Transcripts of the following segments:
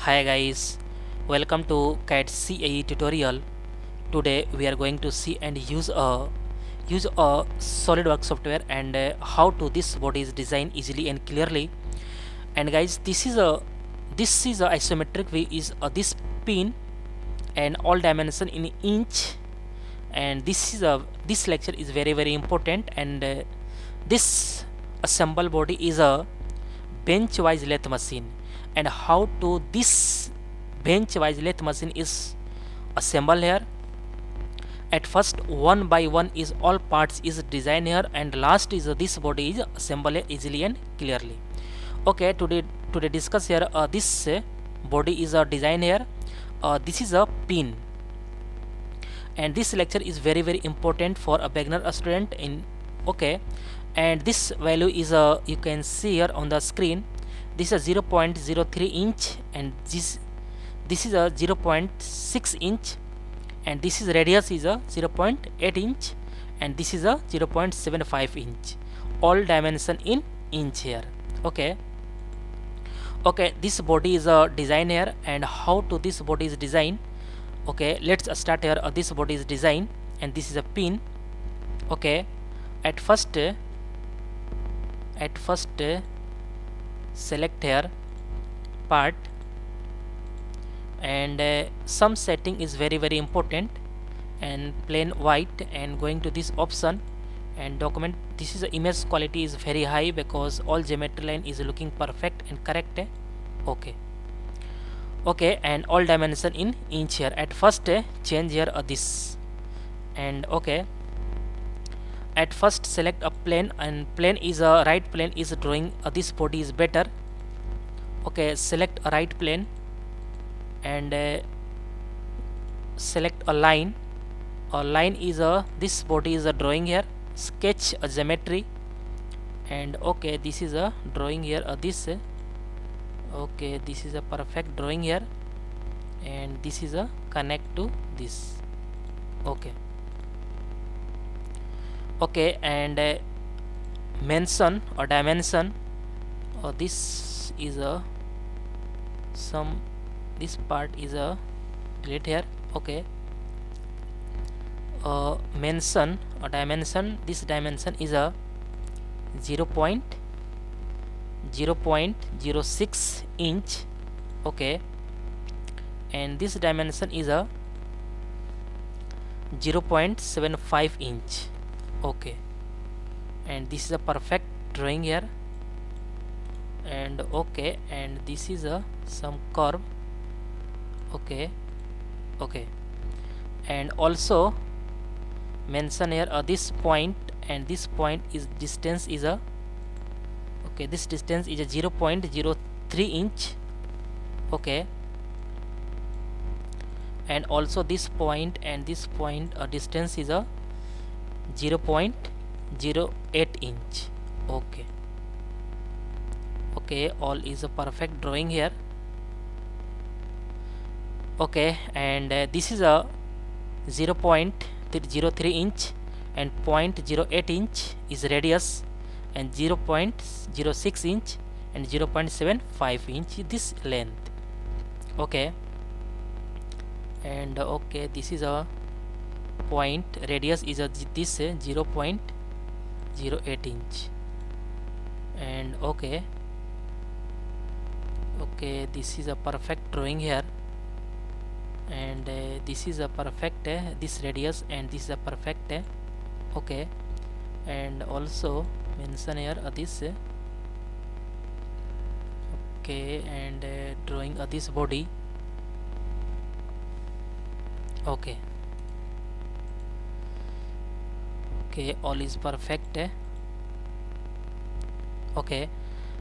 Hi guys, welcome to CAD CAE tutorial. Today we are going to see and use a SolidWorks software and how to this body is designed easily and clearly. And guys, this is a isometric view is this pin and all dimension in inch. And this lecture is very important. And this assemble body is a bench wise lathe machine, and how to this bench wise lathe machine is assembled here. At first, one by one is all parts is designed here, and last is this body is assembled easily and clearly. Okay, today discuss here this body is a design here. This is a pin, and this lecture is very important for a beginner student in. Okay, and this value is you can see here on the screen. This is a 0.03 inch, and this is a 0.6 inch, and this is radius is a 0.8 inch, and this is a 0.75 inch. All dimension in inch here. Okay, this body is a design here, and how to this body is designed. Okay, let's start here. This body is design, and this is a pin. Okay, at first select here part, and some setting is very important, and plain white, and going to this option and document. This is image quality is very high because all geometry line is looking perfect and correct. Okay, and all dimension in inch here. At first change here this, and okay, at first select a plane, and plane is a right plane is drawing this body is better. Okay, select a right plane, and select a line. A line is this body is a drawing here. Sketch a geometry, and okay, this is a drawing here this okay, this is a perfect drawing here, and this is a connect to this. Okay, and mention or dimension. This is a this part is a delete here. Okay, mention or dimension. This dimension is a 0.06 inch. Okay, and this dimension is a 0.75 inch. Okay, and this is a perfect drawing here, and okay, and this is a some curve. Okay, and also mention here this point, and this point is distance is a okay, this distance is a 0.03 inch. Okay, and also this point and this point distance is a 0.08 inch. Okay, all is a perfect drawing here. Okay, and this is a 0.03 inch, and 0.08 inch is radius, and 0.06 inch and 0.75 inch this length. Okay, and okay, this is a point, radius is a this 0.08 inch, and okay, this is a perfect drawing here, and this is a perfect this radius, and this is a perfect okay, and also mention here this okay, and drawing this body. Okay, all is perfect. Okay,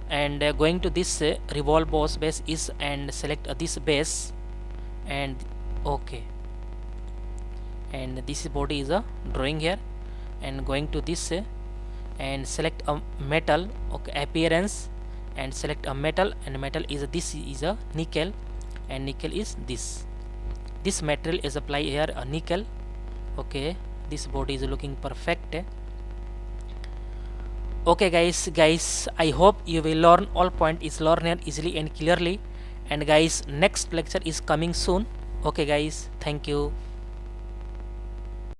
and going to this revolve boss base is, and select this base, and okay, and this body is a drawing here, and going to this and select a metal. Okay, appearance, and select a metal, and metal is this is a nickel, and nickel is this material is apply here a nickel. Okay, this body is looking perfect. Okay guys, I hope you will learn all point is learn here easily and clearly, and guys, next lecture is coming soon. Okay guys, thank you.